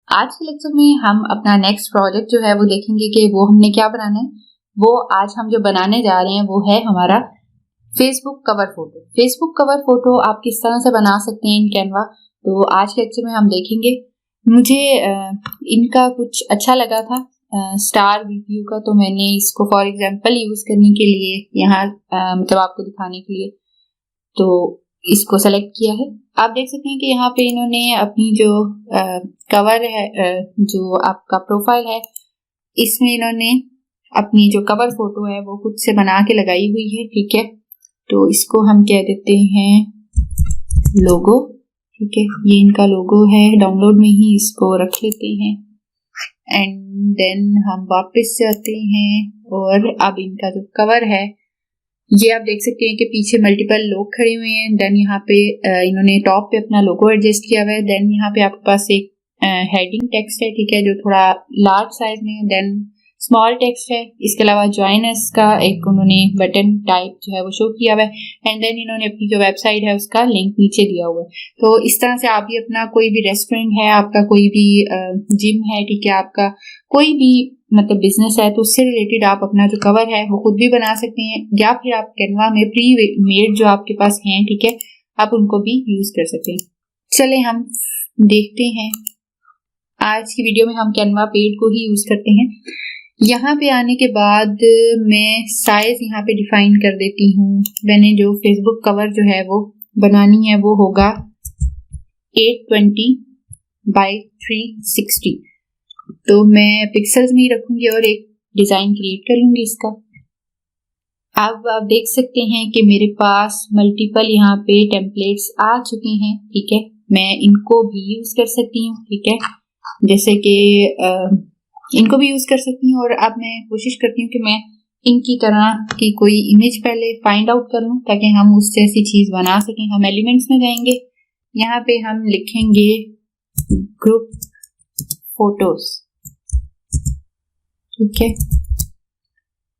आज के लेक्चर में हम अपना नेक्स्ट प्रोजेक्ट जो है वो देखेंगे कि वो हमने क्या बनाना है। वो आज हम जो बनाने जा रहे हैं वो है हमारा Facebook cover photo. Facebook cover photo आप किस तरह से बना सकते हैं इन कैनवा, तो आज के लेक्चर में हम देखेंगे। मुझे इनका कुछ अच्छा लगा था स्टार वीपीयू का, तो मैंने इसको फॉर एग्जांपल यूज करने के लिए यहाँ मतलब आपको दिखाने के लिए तो इसको सेलेक्ट किया है। आप देख सकते हैं कि यहाँ पे इन्होंने अपनी जो कवर है, जो आपका प्रोफाइल है, इसमें इन्होंने अपनी जो कवर फोटो है वो खुद से बना के लगाई हुई है। ठीक है, तो इसको हम कह देते हैं लोगो। ठीक है, ये इनका लोगो है। डाउनलोड में ही इसको रख लेते हैं एंड देन हम वापस जाते हैं और अब इनका जो कवर है ये आप देख सकते हैं कि पीछे मल्टीपल लोग खड़े हुए हैं। देन यहाँ पे इन्होंने टॉप पे अपना लोगो एडजस्ट किया हुआ है। देन यहाँ पे आपके पास एक हेडिंग टेक्स्ट है, ठीक है, जो थोड़ा लार्ज साइज में है। देन स्मॉल टेक्स्ट है। इसके अलावा ज्वाइन अस का एक उन्होंने बटन टाइप जो है वो शो किया हुआ है एंड देन इन्होंने अपनी जो वेबसाइट है उसका लिंक नीचे दिया हुआ है। तो इस तरह से आप भी अपना कोई भी रेस्टोरेंट है, आपका कोई भी जिम है, ठीक है, आपका कोई भी मतलब बिजनेस है, तो उससे रिलेटेड आप अपना जो कवर है वो खुद भी बना सकते हैं या फिर आप कैनवा में प्री मेड जो आपके पास हैं, ठीक है, आप उनको भी यूज कर सकते हैं। चले हम देखते हैं। आज की वीडियो में हम कैनवा पेड को ही यूज करते हैं। यहाँ पे आने के बाद मैं साइज यहाँ पे डिफाइन कर देती हूँ। मैंने जो फेसबुक कवर जो है वो बनानी है वो होगा 820 बाय 360। तो मैं पिक्सल्स में ही रखूंगी और एक डिजाइन क्रिएट कर लूंगी इसका। अब आप देख सकते हैं कि मेरे पास मल्टीपल यहाँ पे टेम्पलेट्स आ चुके हैं। ठीक है, मैं इनको भी यूज कर सकती हूँ। ठीक है, जैसे कि इनको भी यूज कर सकती हूँ। और अब मैं कोशिश करती हूँ कि मैं इनकी तरह की कोई इमेज पहले फाइंड आउट कर लूँ ताकि हम उस जैसी चीज बना सकें। हम एलिमेंट्स में जाएंगे, यहाँ पे हम लिखेंगे ग्रुप फोटोज। ठीक है,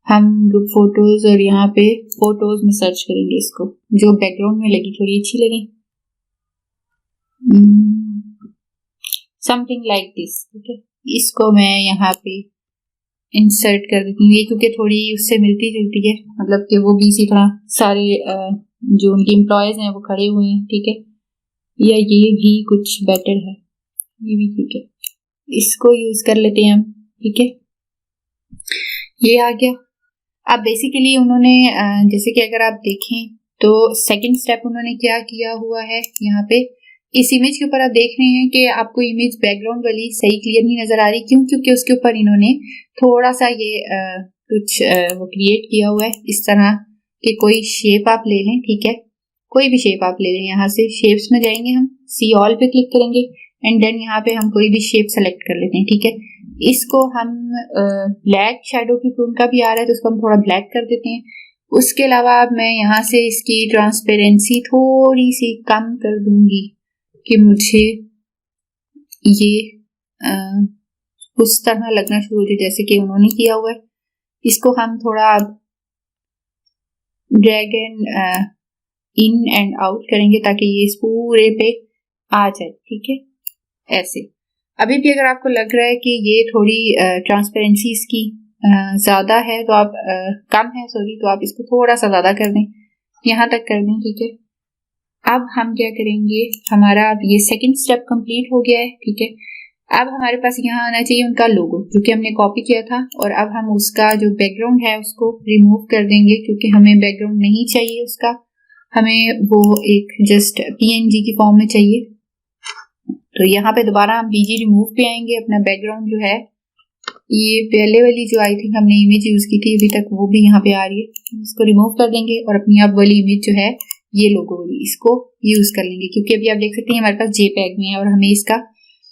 हम ग्रुप फोटोज और यहाँ पे फोटोज में सर्च करेंगे इसको, जो बैकग्राउंड में लगी थोड़ी अच्छी लगी, समथिंग लाइक दिस। ठीक है, इसको मैं यहाँ पे इंसर्ट कर देती हूँ, ये क्योंकि थोड़ी उससे मिलती जुलती है, मतलब कि वो भी इसी तरह सारे जो उनके एम्प्लॉयज हैं वो खड़े हुए हैं। ठीक है, या ये भी कुछ बेटर है, ये भी ठीक है, इसको यूज कर लेते हैं हम। ठीक है, ये आ गया। अब बेसिकली उन्होंने जैसे कि अगर आप देखें तो सेकंड स्टेप उन्होंने क्या किया हुआ है, यहाँ पे इस इमेज के ऊपर आप देख रहे हैं कि आपको इमेज बैकग्राउंड वाली सही क्लियर नहीं नजर आ रही। क्यों? क्योंकि उसके ऊपर इन्होंने थोड़ा सा ये कुछ वो क्रिएट किया हुआ है इस तरह कि कोई शेप आप ले लें। ठीक है, कोई भी शेप आप ले लें। यहाँ से शेप्स में जाएंगे, हम सी ऑल पे क्लिक करेंगे एंड देन यहाँ पे हम कोई भी शेप सेलेक्ट कर लेते हैं। ठीक है, इसको हम ब्लैक शेडो क्योंकि उनका भी आ रहा है तो उसको हम थोड़ा ब्लैक कर देते हैं। उसके अलावा मैं यहाँ से इसकी ट्रांसपेरेंसी थोड़ी सी कम कर दूंगी कि मुझे ये उस तरह लगना शुरू हो जाए जैसे कि उन्होंने किया हुआ है। इसको हम थोड़ा drag and in and out करेंगे ताकि ये इस पूरे पे आ जाए। ठीक है, ऐसे। अभी भी अगर आपको लग रहा है कि ये थोड़ी ट्रांसपेरेंसी इसकी ज्यादा है तो आप कम है सॉरी, तो आप इसको थोड़ा सा ज्यादा कर दें, यहाँ तक कर दें। ठीक है, अब हम क्या करेंगे, हमारा अब ये सेकंड स्टेप कंप्लीट हो गया है। ठीक है, अब हमारे पास यहाँ आना चाहिए उनका लोगो जो कि हमने कॉपी किया था, और अब हम उसका जो बैकग्राउंड है उसको रिमूव कर देंगे क्योंकि हमें बैकग्राउंड नहीं चाहिए उसका, हमें वो एक जस्ट पीएनजी की फॉर्म में चाहिए। तो यहाँ पे दोबारा हम बीजी रिमूव पे आएंगे। अपना बैकग्राउंड जो है, ये पहले वाली जो आई थिंक हमने इमेज यूज की थी अभी तक वो भी यहाँ पे आ रही है, इसको रिमूव कर देंगे और अपनी अब वाली इमेज जो है ये लोगो वाली, इसको यूज कर लेंगे क्योंकि अभी आप देख सकते हैं हमारे पास जेपीईजी में है और हमें इसका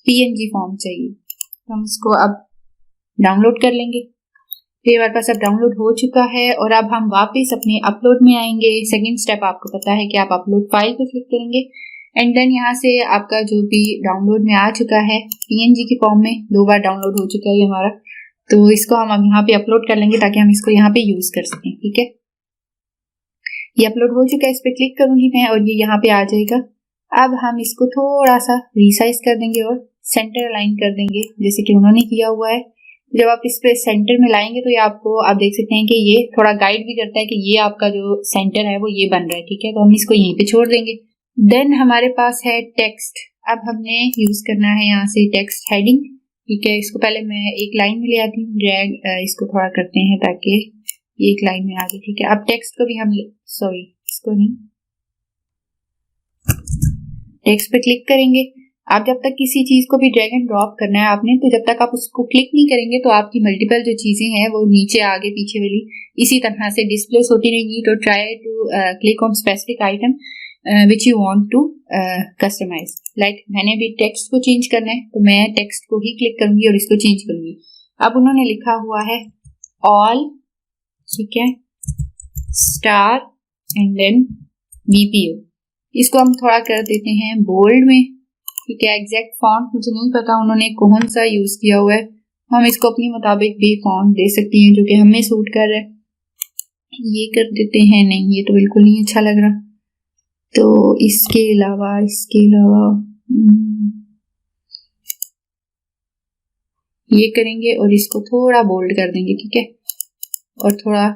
पीएनजी फॉर्म चाहिए। तो हम इसको अब डाउनलोड कर लेंगे। फिर हमारे पास अब डाउनलोड हो चुका है और अब हम वापस अपने अपलोड में आएंगे। सेकंड स्टेप आपको पता है कि आप अपलोड फाइल पे क्लिक करेंगे एंड देन यहाँ से आपका जो भी डाउनलोड में आ चुका है पीएनजी की फॉर्म में, 2 बार डाउनलोड हो चुका है हमारा, तो इसको हम अब यहाँ पे अपलोड कर लेंगे ताकि हम इसको यहाँ पे यूज कर सकें। ठीक है, ये अपलोड हो चुका है, इस पर क्लिक करूंगी मैं और ये यहाँ पे आ जाएगा। अब हम इसको थोड़ा सा रिसाइज कर देंगे और सेंटर अलाइन कर देंगे जैसे कि उन्होंने किया हुआ है। जब आप इस पे सेंटर में लाएंगे तो ये आपको, आप देख सकते हैं कि ये थोड़ा गाइड भी करता है कि ये आपका जो सेंटर है वो ये बन रहा है, ठीक है। तो हम इसको यहीं पे छोड़ देंगे। देन हमारे पास है टेक्स्ट। अब हमने यूज करना है यहाँ से टेक्स्ट हेडिंग, ठीक है। इसको पहले मैं एक लाइन में ले आती हूँ, ड्रैग इसको थोड़ा करते हैं ताकि ये एक लाइन में आ जाए, ठीक है। अब टेक्स्ट को भी हम इसको नहीं, टेक्स्ट पे क्लिक करेंगे। आप जब तक किसी चीज को भी ड्रैग एंड ड्रॉप करना है आपने, तो जब तक आप उसको क्लिक नहीं करेंगे तो आपकी मल्टीपल जो चीजें हैं वो नीचे आगे पीछे वाली इसी तरह से डिस्प्लेस होती रहेंगी। तो try to click on specific item which you want to customise. Like मैंने भी टेक्स्ट को चेंज करना है तो मैं टेक्स्ट को ही क्लिक करूंगी और इसको चेंज करूंगी। अब उन्होंने लिखा हुआ है ऑल, ठीक है, स्टार एंड देन बीपीओ। इसको हम थोड़ा कर देते हैं बोल्ड में, ठीक है। एग्जैक्ट फॉन्ट मुझे नहीं पता उन्होंने कौन सा यूज किया हुआ है, हम इसको अपने मुताबिक भी फॉन्ट दे सकती हैं जो कि हमें सूट कर रहा है। ये कर देते हैं, नहीं ये तो बिल्कुल नहीं अच्छा लग रहा, तो इसके अलावा ये करेंगे और इसको थोड़ा बोल्ड कर देंगे, ठीक है, और थोड़ा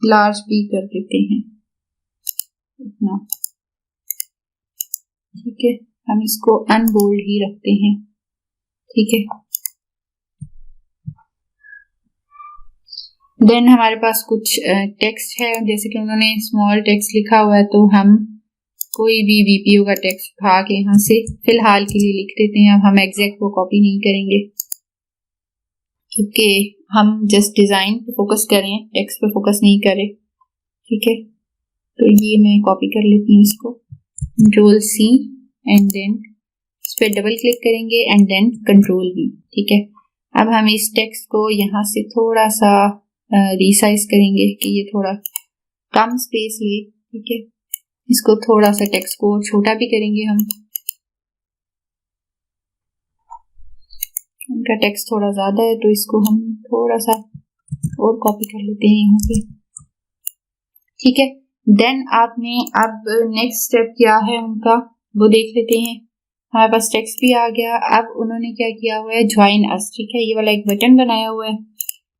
लार्ज भी कर देते हैं इतना, ठीक है। हम इसको अनबोल्ड ही रखते हैं, ठीक है। देन हमारे पास कुछ टेक्स्ट है, जैसे कि उन्होंने स्मॉल टेक्स्ट लिखा हुआ है तो हम कोई भी बीपीओ का टेक्स्ट उठा के यहाँ से फिलहाल के लिए लिख देते हैं। अब हम एग्जैक्ट को कॉपी नहीं करेंगे क्योंकि हम जस्ट डिजाइन पे फोकस करें, टेक्स्ट पे फोकस नहीं करें, ठीक है। तो ये मैं कॉपी कर लेती हूँ इसको, कंट्रोल सी एंड देन इस पे डबल क्लिक करेंगे एंड देन कंट्रोल वी, ठीक है। अब हम इस टेक्स्ट को यहाँ से थोड़ा सा रिसाइज करेंगे कि ये थोड़ा कम स्पेस ले, ठीक है। इसको थोड़ा सा टेक्स्ट को छोटा भी करेंगे हम, उनका टेक्स्ट थोड़ा ज्यादा है तो इसको हम थोड़ा सा और कॉपी कर लेते हैं यहाँ पे, ठीक है। देन आपने अब नेक्स्ट स्टेप क्या है उनका वो देख लेते हैं। हमारे पास टेक्स्ट भी आ गया। अब उन्होंने क्या किया हुआ है, ज्वाइन अस, ठीक है। ये वाला एक बटन बनाया हुआ है,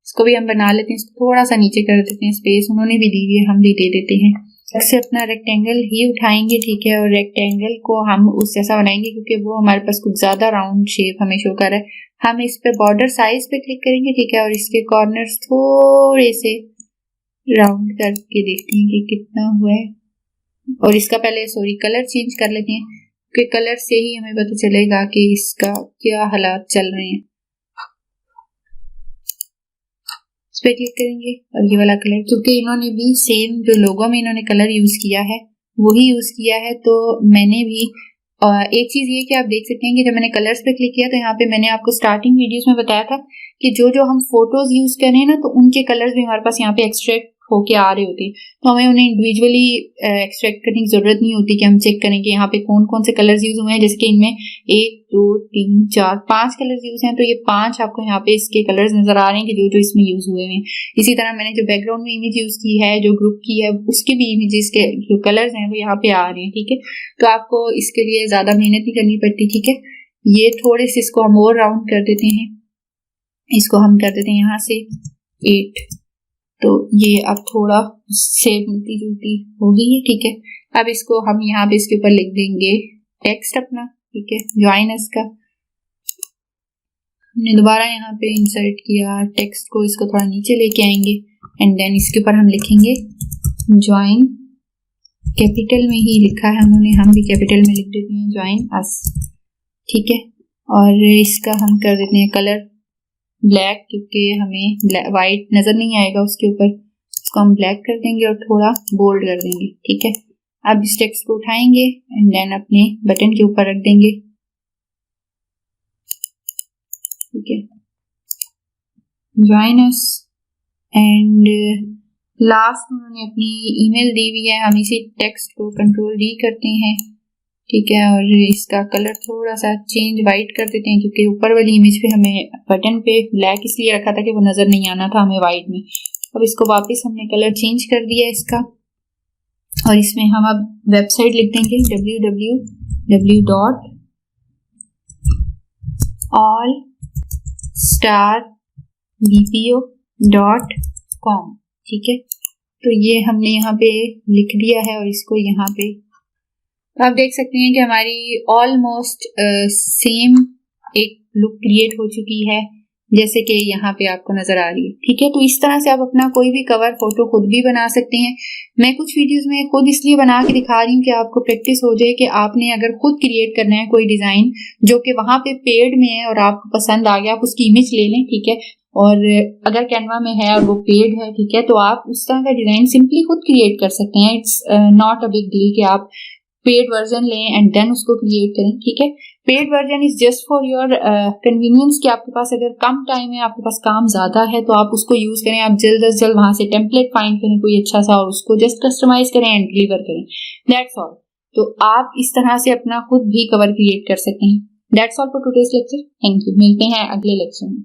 इसको भी हम बना लेते हैं। इसको थोड़ा सा नीचे कर देते हैं, स्पेस उन्होंने भी दी हुई है, हम भी दे देते हैं। इससे अपना रेक्टेंगल ही उठाएंगे, ठीक है, और रेक्टेंगल को हम उस जैसा बनाएंगे क्योंकि वो हमारे पास कुछ ज्यादा राउंड शेप हमें शो कर रहा है। हम इस पे बॉर्डर साइज पे क्लिक करेंगे, ठीक है, और इसके कॉर्नर्स थोड़े से राउंड करके देखते हैं कि कितना हुआ है। और इसका पहले कलर चेंज कर लेते हैं क्योंकि कलर से ही हमें पता चलेगा कि इसका क्या हालात चल रहे हैं। इस पे क्लिक करेंगे और ये वाला कलर, क्योंकि इन्होंने भी सेम जो लोगो में इन्होंने कलर यूज किया है वही यूज किया है, तो मैंने भी एक चीज ये कि आप देख सकते हैं कि जब मैंने कलर्स पे क्लिक किया तो यहाँ पे मैंने आपको स्टार्टिंग वीडियोस में बताया था कि जो हम फोटोज यूज कर रहे हैं ना, तो उनके कलर्स भी हमारे पास यहाँ पे एक्सट्रैक्ट होके आ रहे होते हैं, तो हमें उन्हें इंडिविजुअली एक्सट्रैक्ट करने की जरूरत नहीं होती कि हम चेक करें कि यहाँ पे कौन कौन से कलर्स यूज हुए हैं। जैसे कि इनमें 1 2 3 4 5 कलर्स यूज हैं, तो ये 5 आपको यहाँ पे इसके कलर्स नजर आ रहे हैं कि जो इसमें यूज हुए हैं। इसी तरह मैंने जो बैकग्राउंड में इमेज यूज की है, जो ग्रुप की है, उसके भी इमेजेस के जो कलर्स हैं वो यहाँ पे आ रहे हैं, ठीक है। तो आपको इसके लिए ज्यादा मेहनत नहीं करनी पड़ती, ठीक है। ये थोड़े से इसको हम और राउंड कर देते हैं, इसको हम कर देते हैं यहाँ से 8, तो ये अब थोड़ा से मिलती जुलती होगी है, ठीक है। अब इसको हम यहाँ पे इसके ऊपर लिख देंगे टेक्स्ट अपना, ठीक है, ज्वाइन अस का। हमने दोबारा यहाँ पे इंसर्ट किया टेक्स्ट को, इसको थोड़ा नीचे लेके आएंगे एंड देन इसके ऊपर हम लिखेंगे ज्वाइन, कैपिटल में ही लिखा है उन्होंने, हम भी कैपिटल में लिख देते हैं ज्वाइन अस, ठीक है। और इसका हम कर देते हैं कलर ब्लैक, क्योंकि हमें वाइट नजर नहीं आएगा उसके ऊपर, इसको हम ब्लैक कर देंगे और थोड़ा बोल्ड कर देंगे, ठीक है। अब इस टेक्स्ट को उठाएंगे एंड देन अपने बटन के ऊपर रख देंगे, ठीक है, ज्वाइन अस। एंड लास्ट उन्होंने अपनी ईमेल दी हुई है, हम इसी टेक्स्ट को कंट्रोल डी करते हैं, ठीक है, और इसका कलर थोड़ा सा चेंज वाइट कर देते हैं क्योंकि ऊपर वाली इमेज पे हमें बटन पे ब्लैक इसलिए रखा था कि वो नजर नहीं आना था हमें वाइट में। अब इसको वापस हमने कलर चेंज कर दिया इसका, और इसमें हम अब वेबसाइट लिख देंगे www. allstarbpo.com। ठीक है, तो ये हमने यहाँ पे लिख दिया है और इसको यहाँ पे आप देख सकते हैं कि हमारी ऑलमोस्ट सेम एक लुक क्रिएट हो चुकी है जैसे कि यहाँ पे आपको नजर आ रही है। ठीक है, तो इस तरह से आप अपना कोई भी कवर फोटो खुद भी बना सकते हैं। मैं कुछ वीडियोस में खुद इसलिए बना के दिखा रही हूँ कि आपको प्रैक्टिस हो जाए कि आपने अगर खुद क्रिएट करना है कोई डिजाइन जो कि वहां पे पेड में है और आपको पसंद आ गया, आप उसकी इमेज ले लें। ठीक है, और अगर कैनवा में है और वो पेड है, ठीक है, तो आप उस तरह का डिजाइन सिंपली खुद क्रिएट कर सकते हैं। It's not a big deal कि आप पेड वर्जन लें एंड देन उसको क्रिएट करें। ठीक है, paid version is just for your convenience कि आपके पास अगर कम टाइम है, आपके पास काम ज्यादा है, तो आप उसको यूज करें। आप जल्द से जल्द वहां से टेम्पलेट फाइंड करें कोई अच्छा सा और उसको जस्ट कस्टमाइज करें एंड डिलीवर करें। That's all. तो आप इस तरह से अपना खुद भी कवर क्रिएट कर सकते हैं। That's all for today's lecture. Thank you. मिलते हैं अगले लेक्चर में।